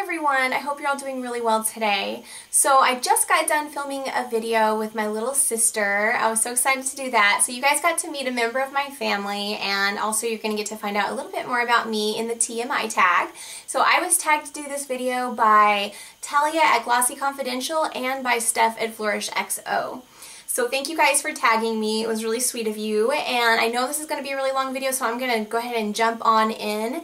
everyone, I hope you're all doing really well today. So I just got done filming a video with my little sister. I was so excited to do that. So you guys got to meet a member of my family, and also you're going to get to find out a little bit more about me in the TMI tag. So I was tagged to do this video by Talia at GlossyConfidential and by Steph at Flourishxo. So thank you guys for tagging me. It was really sweet of you, and I know this is going to be a really long video, so I'm going to go ahead and jump on in.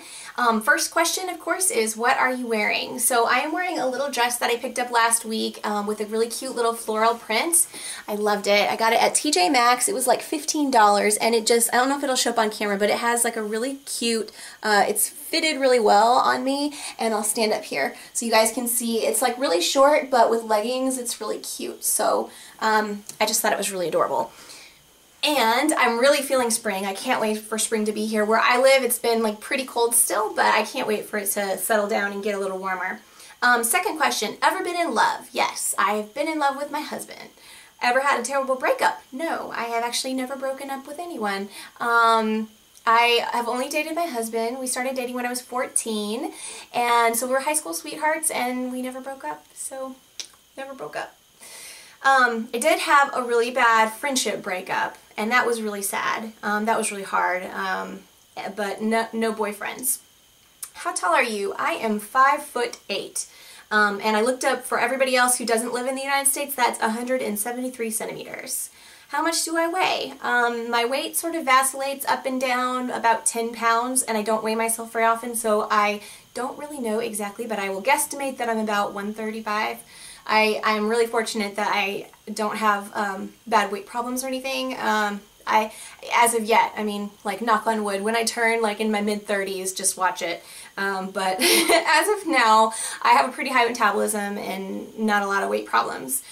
First question, of course, is what are you wearing? So I am wearing a little dress that I picked up last week with a really cute little floral print. I loved it. I got it at TJ Maxx. It was like $15, and it just, I don't know if it'll show up on camera, but it has like a really cute, it's fitted really well on me, and I'll stand up here so you guys can see. It's like really short, but with leggings, it's really cute. So I just thought it was really adorable. And I'm really feeling spring. I can't wait for spring to be here. Where I live, it's been like pretty cold still, but I can't wait for it to settle down and get a little warmer. Second question, ever been in love? Yes, I've been in love with my husband. Ever had a terrible breakup? No, I have actually never broken up with anyone. I have only dated my husband. We started dating when I was 14, and so we were high school sweethearts, and we never broke up, so never broke up. I did have a really bad friendship breakup, and that was really sad. That was really hard, but no boyfriends. How tall are you? I am 5'8", and I looked up for everybody else who doesn't live in the United States, that's 173 centimeters. How much do I weigh? My weight sort of vacillates up and down about 10 pounds, and I don't weigh myself very often, so I don't really know exactly, but I will guesstimate that I'm about 135. I'm really fortunate that I don't have bad weight problems or anything. As of yet, I mean, like, knock on wood, when I turn like in my mid-30s, just watch it. But as of now, I have a pretty high metabolism and not a lot of weight problems.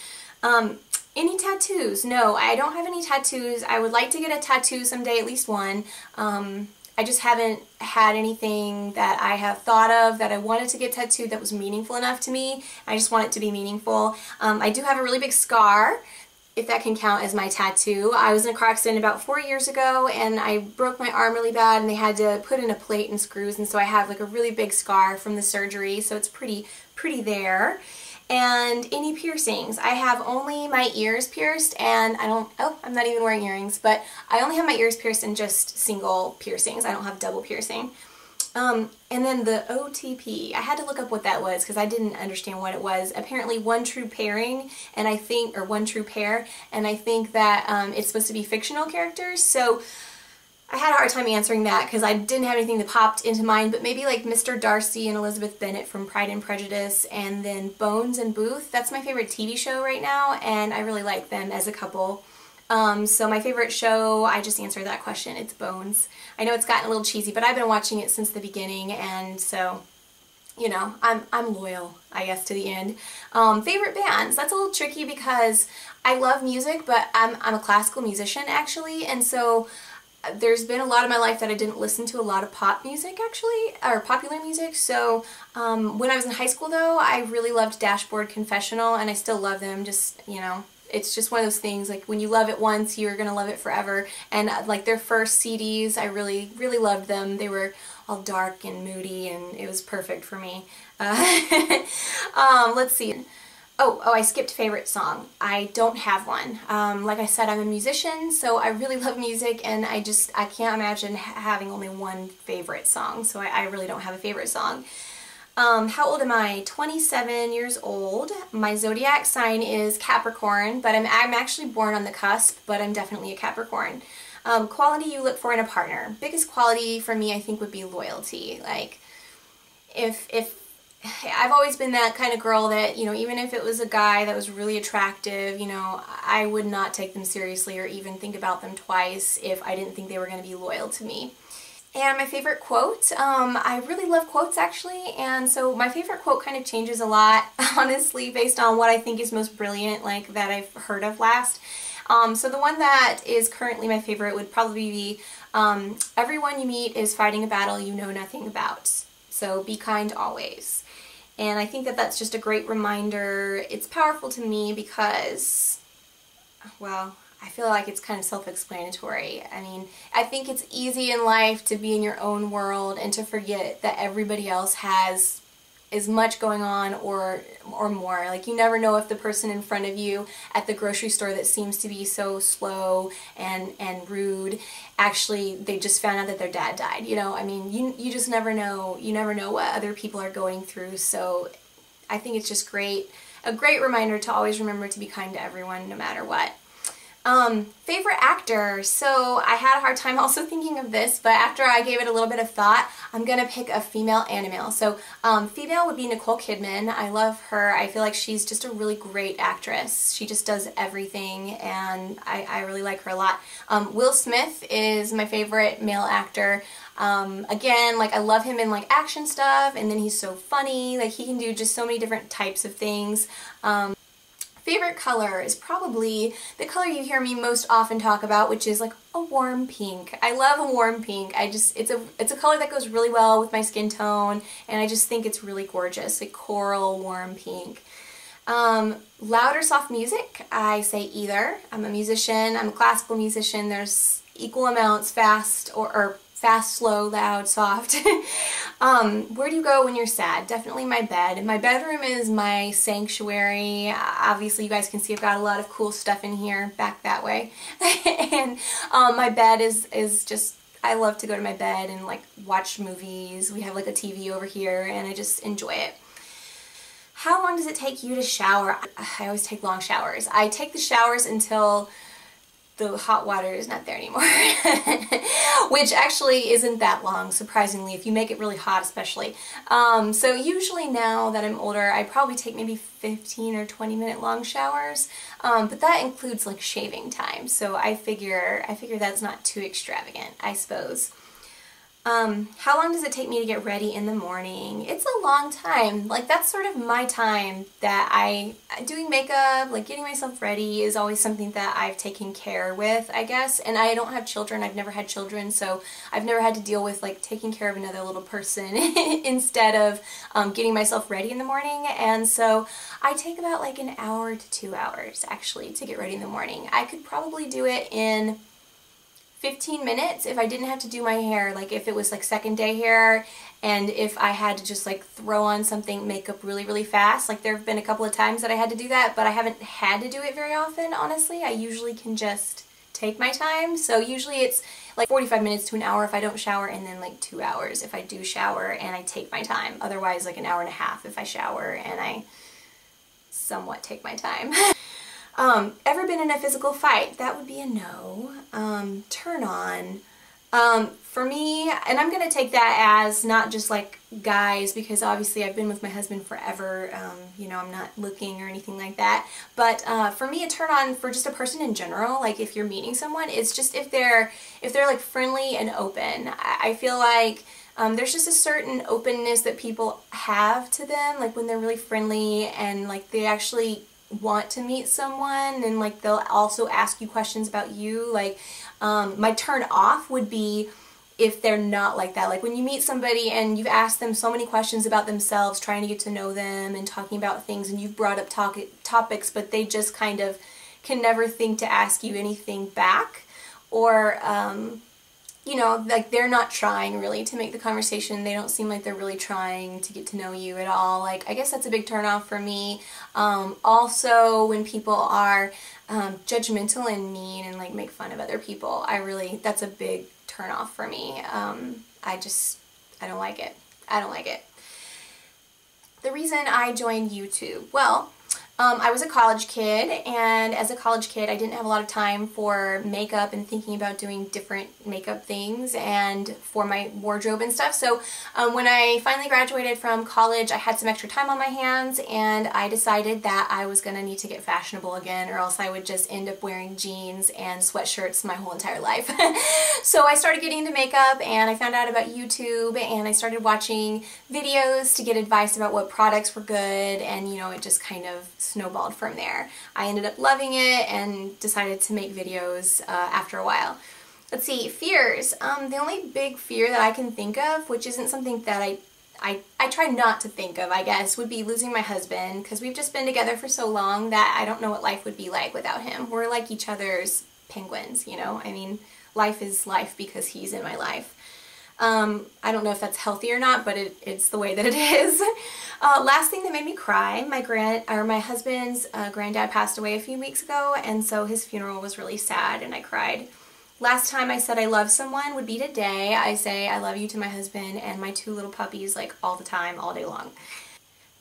Any tattoos? No, I don't have any tattoos. I would like to get a tattoo someday, at least one. I just haven't had anything that I have thought of that I wanted to get tattooed that was meaningful enough to me. I just want it to be meaningful. I do have a really big scar, if that can count as my tattoo. I was in a car accident about 4 years ago, and I broke my arm really bad, and they had to put in a plate and screws, and so I have like a really big scar from the surgery, so it's pretty there. And any piercings? I have only my ears pierced, and I'm not even wearing earrings, but I only have my ears pierced and just single piercings. I don't have double piercing. And then the OTP, I had to look up what that was because I didn't understand what it was. Apparently one true pairing, and I think, or one true pair, and I think that it's supposed to be fictional characters, so I had a hard time answering that because I didn't have anything that popped into mind, but maybe like Mr. Darcy and Elizabeth Bennet from Pride and Prejudice, and then Bones and Booth. That's my favorite TV show right now, and I really like them as a couple. So my favorite show, I just answered that question, it's Bones. I know it's gotten a little cheesy, but I've been watching it since the beginning, and so, you know, I'm loyal, I guess, to the end. Favorite bands, that's a little tricky because I love music, but I'm a classical musician actually, and so there's been a lot of my life that I didn't listen to a lot of pop music actually, or popular music, so when I was in high school though, I really loved Dashboard Confessional, and I still love them, just, you know, it's just one of those things, like when you love it once, you're gonna love it forever, and like their first CDs, I really loved them. They were all dark and moody, and it was perfect for me. Let's see. Oh, I skipped favorite song. I don't have one. Like I said, I'm a musician, so I really love music, and I can't imagine having only one favorite song, so I really don't have a favorite song. How old am I? 27 years old. My zodiac sign is Capricorn, but I'm actually born on the cusp, but I'm definitely a Capricorn. Quality you look for in a partner. Biggest quality for me, I think, would be loyalty. Like, if I've always been that kind of girl that, you know, even if it was a guy that was really attractive, you know, I would not take them seriously or even think about them twice if I didn't think they were going to be loyal to me. And my favorite quote, I really love quotes actually, and so my favorite quote kind of changes a lot, honestly, based on what I think is most brilliant, like that I've heard of last. So the one that is currently my favorite would probably be, everyone you meet is fighting a battle you know nothing about, so be kind always. And I think that that's just a great reminder. It's powerful to me because, well, I feel like it's kind of self-explanatory. I mean, I think it's easy in life to be in your own world and to forget that everybody else has as much going on or more. Like, you never know if the person in front of you at the grocery store that seems to be so slow and rude, actually they just found out that their dad died, you know? I mean, you just never know. You never know what other people are going through, so I think it's just a great reminder to always remember to be kind to everyone no matter what. Favorite actor. So I had a hard time also thinking of this, but after I gave it a little bit of thought, I'm gonna pick a female and a male. So female would be Nicole Kidman. I love her. I feel like she's just a really great actress. She just does everything, and I really like her a lot. Will Smith is my favorite male actor. Again, like, I love him in like action stuff, and then he's so funny. Like, he can do just so many different types of things. Favorite color is probably the color you hear me most often talk about, which is like a warm pink. I love a warm pink. It's a color that goes really well with my skin tone, and I just think it's really gorgeous. Like coral warm pink. Loud or soft music? I say either. I'm a musician. I'm a classical musician. There's equal amounts fast or fast, slow, loud, soft. Where do you go when you're sad? Definitely my bed. My bedroom is my sanctuary. Obviously you guys can see I've got a lot of cool stuff in here, back that way. And my bed is just, I love to go to my bed and like watch movies. We have like a TV over here, and I just enjoy it. How long does it take you to shower? I always take long showers. I take the showers until the hot water is not there anymore, which actually isn't that long, surprisingly, if you make it really hot especially. So usually now that I'm older, I probably take maybe 15 or 20 minute long showers, but that includes like shaving time, so I figure that's not too extravagant, I suppose. How long does it take me to get ready in the morning? It's a long time. Like, that's sort of my time that doing makeup, like getting myself ready is always something that I've taken care with, I guess. And I don't have children. I've never had children, so I've never had to deal with like taking care of another little person instead of getting myself ready in the morning. And so I take about like an hour to 2 hours actually to get ready in the morning. I could probably do it in 15 minutes if I didn't have to do my hair, like if it was like second day hair, and if I had to just like throw on something makeup really, really fast. Like, there have been a couple of times that I had to do that, but I haven't had to do it very often, honestly. I usually can just take my time. So usually it's like 45 minutes to an hour if I don't shower, and then like 2 hours if I do shower and I take my time. Otherwise, like an hour and a half if I shower and I somewhat take my time. Ever been in a physical fight? That would be a no. Turn on. For me, and I'm going to take that as not just like guys, because obviously I've been with my husband forever, you know, I'm not looking or anything like that, but for me a turn on for just a person in general, like if you're meeting someone, it's just if they're like friendly and open. I feel like there's just a certain openness that people have to them, like when they're really friendly and like they actually want to meet someone, and like they'll also ask you questions about you. Like my turn off would be if they're not like that. Like when you meet somebody and you've asked them so many questions about themselves, trying to get to know them and talking about things, and you've brought up topics, but they just kind of can never think to ask you anything back, or you know, like they're not trying really to make the conversation. They don't seem like they're really trying to get to know you at all. Like, I guess that's a big turn off for me. Also, when people are judgmental and mean and like make fun of other people, that's a big turn off for me. I don't like it. I don't like it. The reason I joined YouTube, well, I was a college kid, and as a college kid I didn't have a lot of time for makeup and thinking about doing different makeup things and for my wardrobe and stuff. So when I finally graduated from college, I had some extra time on my hands, and I decided that I was going to need to get fashionable again, or else I would just end up wearing jeans and sweatshirts my whole entire life. So I started getting into makeup, and I found out about YouTube, and I started watching videos to get advice about what products were good, and you know, it just kind of snowballed from there. I ended up loving it and decided to make videos after a while. Let's see, fears. The only big fear that I can think of, which isn't something that I try not to think of, I guess, would be losing my husband, because we've just been together for so long that I don't know what life would be like without him. We're like each other's penguins, you know? I mean, life is life because he's in my life. I don't know if that's healthy or not, but it's the way that it is. Last thing that made me cry, my husband's granddad passed away a few weeks ago, and so his funeral was really sad, and I cried. Last time I said I love someone would be today. I say I love you to my husband and my 2 little puppies like all the time, all day long.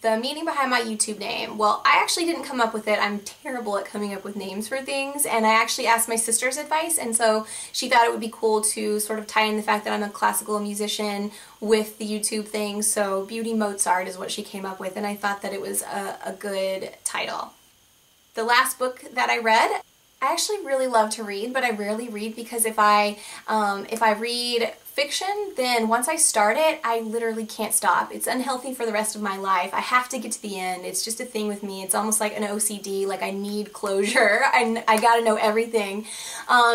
The meaning behind my YouTube name, well, I actually didn't come up with it. I'm terrible at coming up with names for things, and I actually asked my sister's advice, and so she thought it would be cool to sort of tie in the fact that I'm a classical musician with the YouTube thing, so Beauty Mozart is what she came up with, and I thought that it was a good title. The last book that I read, I actually really love to read, but I rarely read because if I read fiction, then once I start it, I literally can't stop. It's unhealthy for the rest of my life. I have to get to the end. It's just a thing with me. It's almost like an OCD, like I need closure. I gotta know everything.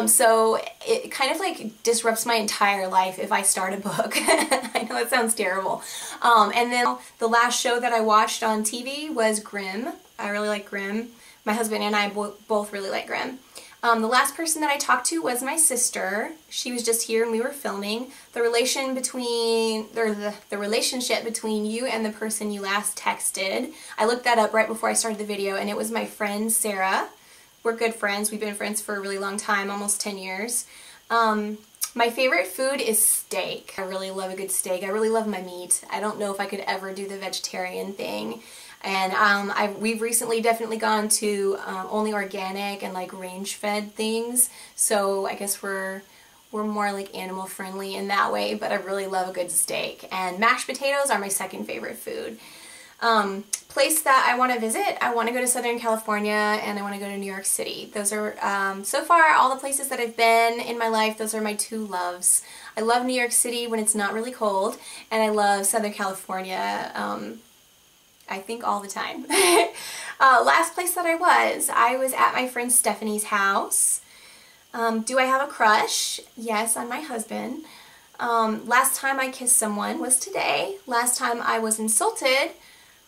So it kind of like disrupts my entire life if I start a book. I know it sounds terrible. And then the last show that I watched on TV was Grimm. I really like Grimm. My husband and I both really like Grimm. The last person that I talked to was my sister. She was just here and we were filming. The relationship between you and the person you last texted. I looked that up right before I started the video, and it was my friend Sarah. We're good friends. We've been friends for a really long time, almost 10 years. My favorite food is steak. I really love a good steak. I really love my meat. I don't know if I could ever do the vegetarian thing. And we've recently definitely gone to only organic and like range-fed things, so I guess we're more like animal friendly in that way, but I really love a good steak. And mashed potatoes are my second favorite food. Place that I want to visit, I want to go to Southern California and I want to go to New York City. Those are, so far, all the places that I've been in my life, those are my 2 loves. I love New York City when it's not really cold, and I love Southern California, I think all the time. Last place that I was at my friend Stephanie's house. Do I have a crush? Yes, on my husband. Last time I kissed someone was today. Last time I was insulted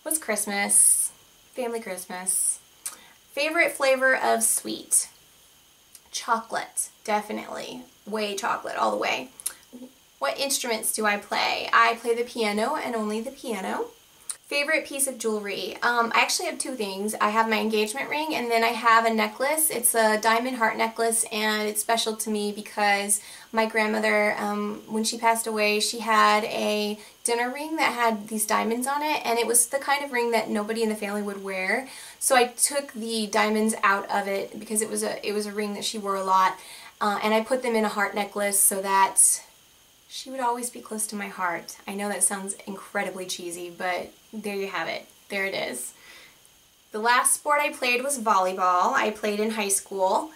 was Christmas. Family Christmas. Favorite flavor of sweet? Chocolate, definitely. Way chocolate, all the way. What instruments do I play? I play the piano and only the piano. Favorite piece of jewelry? I actually have 2 things. I have my engagement ring, and then I have a necklace. It's a diamond heart necklace, and it's special to me because my grandmother, when she passed away, she had a dinner ring that had these diamonds on it, and it was the kind of ring that nobody in the family would wear. So I took the diamonds out of it because it was a ring that she wore a lot, and I put them in a heart necklace so that she would always be close to my heart. I know that sounds incredibly cheesy, but there you have it. There it is. The last sport I played was volleyball. I played in high school.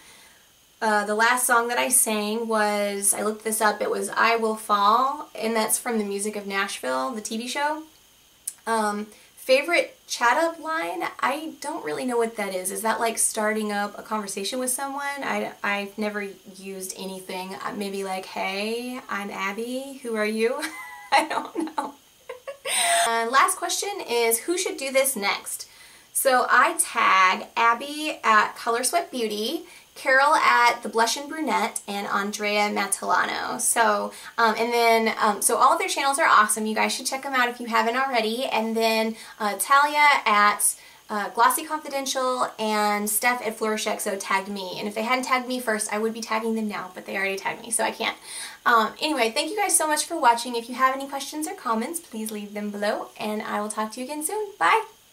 The last song that I sang was, I looked this up, it was I Will Fall, and that's from The Music of Nashville, the TV show. Favorite chat-up line? I don't really know what that is. Is that like starting up a conversation with someone? I've never used anything. Maybe like, hey, I'm Abby, who are you? I don't know. And last question is, who should do this next? So I tag Abby at ColorSweptBeauty, Carol at TheBlushinBrunette, and Andrea Matilano. So, so all of their channels are awesome. You guys should check them out if you haven't already. And then Talia at GlossyConfidential and Steph at Flourishxo tagged me. And if they hadn't tagged me first, I would be tagging them now, but they already tagged me, so I can't. Anyway, thank you guys so much for watching. If you have any questions or comments, please leave them below, and I will talk to you again soon. Bye!